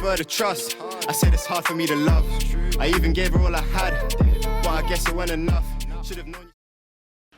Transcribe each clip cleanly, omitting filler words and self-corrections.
word of trust. I said it's hard for me to love. I even gave her all I had, but I guess it wasn't enough. Should have known.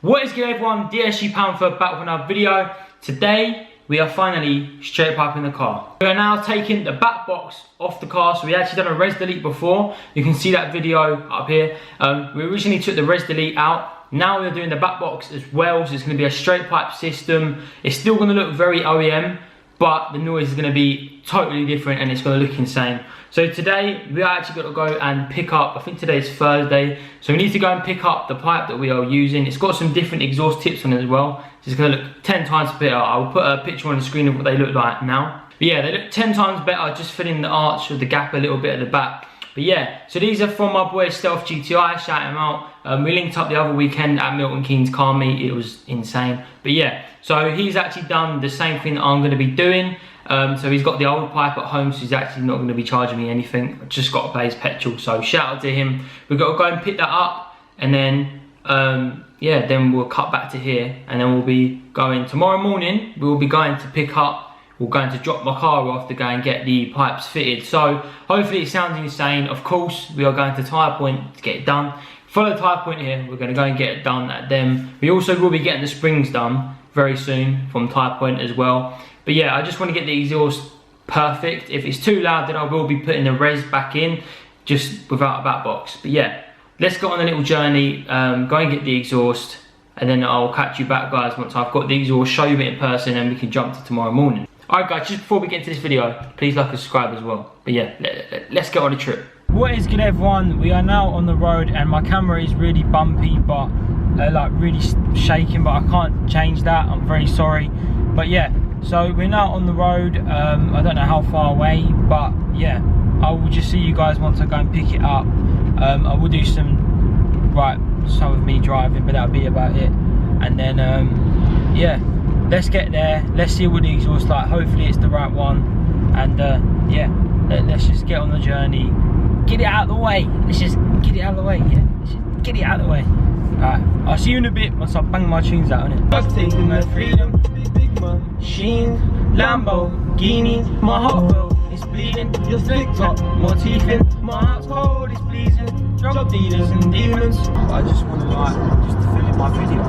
What is good, everyone? DSG Panther back with another video. Today we are finally straight piping the car. We are now taking the back box off the car. So we actually done a res delete before. You can see that video up here. We originally took the res delete out. Now we're doing the back box as well. So it's going to be a straight pipe system. It's still going to look very OEM, but the noise is going to be totally different and it's going to look insane. So today we are actually going to go and pick up, I think today is Thursday, so we need to go and pick up the pipe that we are using. It's got some different exhaust tips on it as well. So it's going to look 10 times better. I'll put a picture on the screen of what they look like now. But yeah, they look 10 times better, just filling the arch or the gap a little bit at the back. But yeah, so these are from my boy Stealth GTI, shout him out. We linked up the other weekend at Milton Keynes car meet, it was insane. But yeah, so he's actually done the same thing that I'm going to be doing. So he's got the old pipe at home, so he's actually not going to be charging me anything. I've just got to pay his petrol, so shout out to him. We've got to go and pick that up, and then yeah, then we'll cut back to here, and then we'll be going tomorrow morning. We'll be going to pick up. We're going to drop my car off to go and get the pipes fitted. So hopefully it sounds insane. Of course, we are going to Tyre Point to get it done. Follow Tyre Point here. We're going to go and get it done at them. We also will be getting the springs done very soon from Tyre Point as well. But yeah, I just want to get the exhaust perfect. If it's too loud, then I will be putting the res back in, just without a back box. But yeah, let's go on a little journey, go and get the exhaust, and then I'll catch you back, guys, once I've got the exhaust, show you it in person, and we can jump to tomorrow morning. Alright guys, just before we get into this video, please like and subscribe as well. But yeah, let's get on the trip. What is good, everyone? We are now on the road and my camera is really bumpy, but like really shaking, but I can't change that. I'm very sorry. But yeah, so we're now on the road. I don't know how far away, but yeah, I will just see you guys once I go and pick it up. I will do some of me driving, but that'll be about it. And then yeah, let's get there, let's see what the exhaust like. Hopefully it's the right one, and yeah, let's just get on the journey, get it out of the way. Let's just get it out of the way. Yeah, let's just get it out of the way. Alright, I'll see you in a bit once I bang my tunes out on it. I'm taking my freedom, big machine, Lamborghini, my heart world is bleeding, your slick top, more teeth in, my heart's cold, it's pleasing, drug dealers and demons. I just want to just to fill in my video.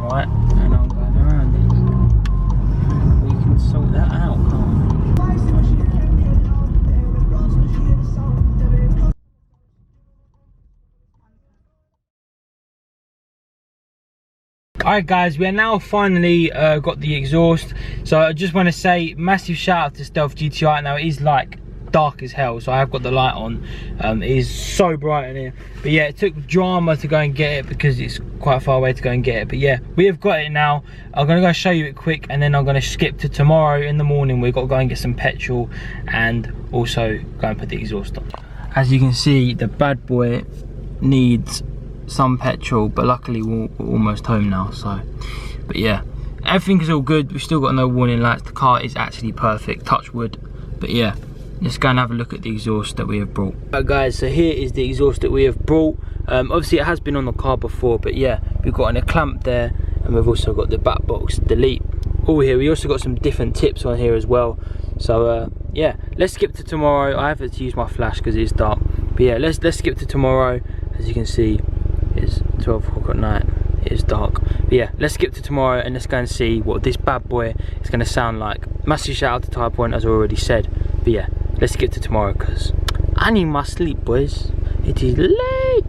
Right, and I'm going around it. We can sort that out, can't we? Alright guys, we are now finally got the exhaust. So I just want to say massive shout out to Stealth GTI. Now it is like dark as hell, so I have got the light on. It is so bright in here, but yeah, it took drama to go and get it because it's quite far away to go and get it. But yeah, we have got it now. I'm gonna go show you it quick, and then I'm gonna skip to tomorrow in the morning. We've got to go and get some petrol and also go and put the exhaust on. As you can see, the bad boy needs some petrol, but luckily we're almost home now. So but yeah, everything is all good. We've still got no warning lights. The car is actually perfect, touch wood. But yeah, let's go and have a look at the exhaust that we have brought. Right guys, so here is the exhaust that we have brought. Obviously it has been on the car before, but yeah, we've got a clamp there, and we've also got the back box delete all here. We also got some different tips on here as well. So yeah, let's skip to tomorrow. I have to use my flash because it's dark. But yeah, let's skip to tomorrow. As you can see, it's 12 o'clock at night. It is dark. But yeah, let's skip to tomorrow and let's go and see what this bad boy is going to sound like. Massive shout out to Tyre Point, as I already said. But yeah, let's get to tomorrow because I need my sleep, boys. It is late.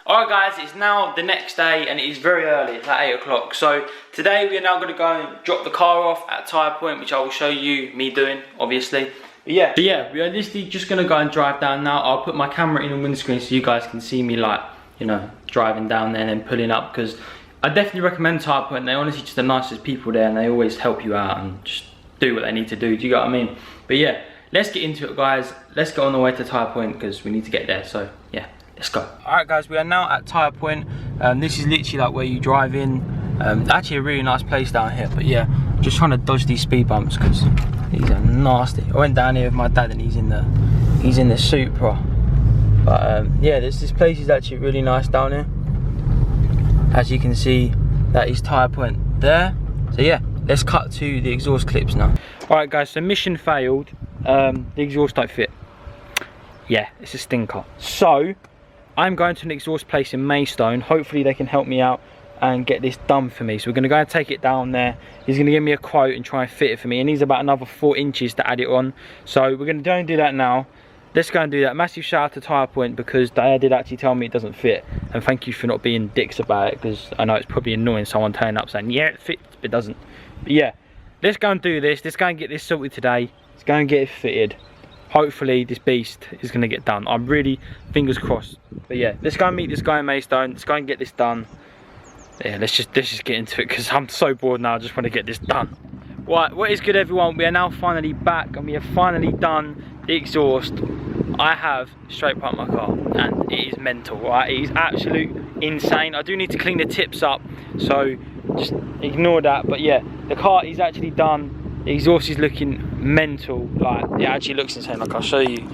Alright guys, it's now the next day and it is very early. It's like 8 o'clock. So today we are now going to go and drop the car off at Tyre Point, which I will show you me doing, obviously. But yeah, we are literally just going to go and drive down now. I'll put my camera in the windscreen so you guys can see me, like, you know, driving down there and then pulling up, because I definitely recommend Tyre Point. They're honestly just the nicest people there, and they always help you out and just do what they need to do. Do you get what I mean? But yeah, let's get into it, guys. Let's go on the way to Tyre Point because we need to get there. So yeah, let's go. Alright guys, we are now at Tyre Point. This is literally like where you drive in. Actually a really nice place down here. But yeah, just trying to dodge these speed bumps because these are nasty. I went down here with my dad and he's in the Supra. But yeah, this place is actually really nice down here. As you can see, that is tyre point there. So yeah, let's cut to the exhaust clips now. Alright guys, so mission failed. The exhaust don't fit. Yeah, it's a stinker. So I'm going to an exhaust place in Maidstone. Hopefully they can help me out and get this done for me. So we're going to go and take it down there. He's going to give me a quote and try and fit it for me. It needs about another 4 inches to add it on. So we're going to go and do that now. Let's go and do that. Massive shout out to Tyre Point, because they did actually tell me it doesn't fit. And thank you for not being dicks about it, because I know it's probably annoying someone turning up saying, yeah, it fits, but it doesn't. But yeah, let's go and do this. Let's go and get this sorted today. Let's go and get it fitted. Hopefully this beast is going to get done. I'm really, fingers crossed. But yeah, let's go and meet this guy in Maidstone. Let's go and get this done. Yeah, let's just get into it, because I'm so bored now. I just want to get this done. Right, what is good everyone? We are now finally back, and we have finally done the exhaust. I have straight pumped my car, and it is mental, right? It is absolute insane. I do need to clean the tips up, so just ignore that. But yeah, the car is actually done. The exhaust is looking mental. Like, it actually looks insane. Like, I'll show you.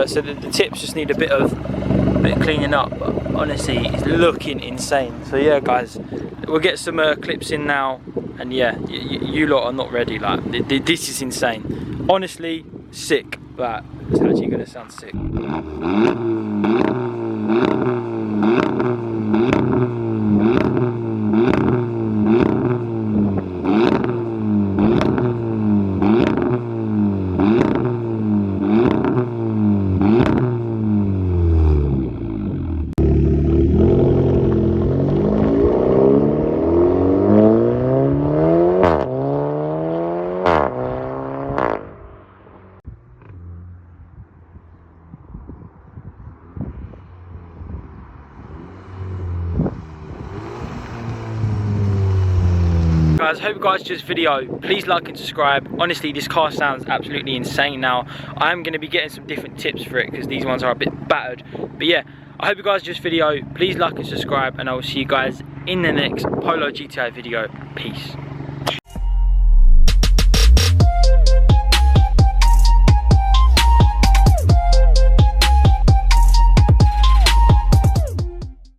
So the tips just need a bit of cleaning up, but honestly it's looking insane. So yeah guys, we'll get some clips in now, and yeah, you lot are not ready. Like, this is insane, honestly. Sick. But it's actually gonna sound sick. Guys, hope you guys enjoyed this video. Please like and subscribe. Honestly, this car sounds absolutely insane now. I'm going to be getting some different tips for it, because these ones are a bit battered. But yeah, I hope you guys enjoyed this video. Please like and subscribe, and I will see you guys in the next Polo GTI video. Peace.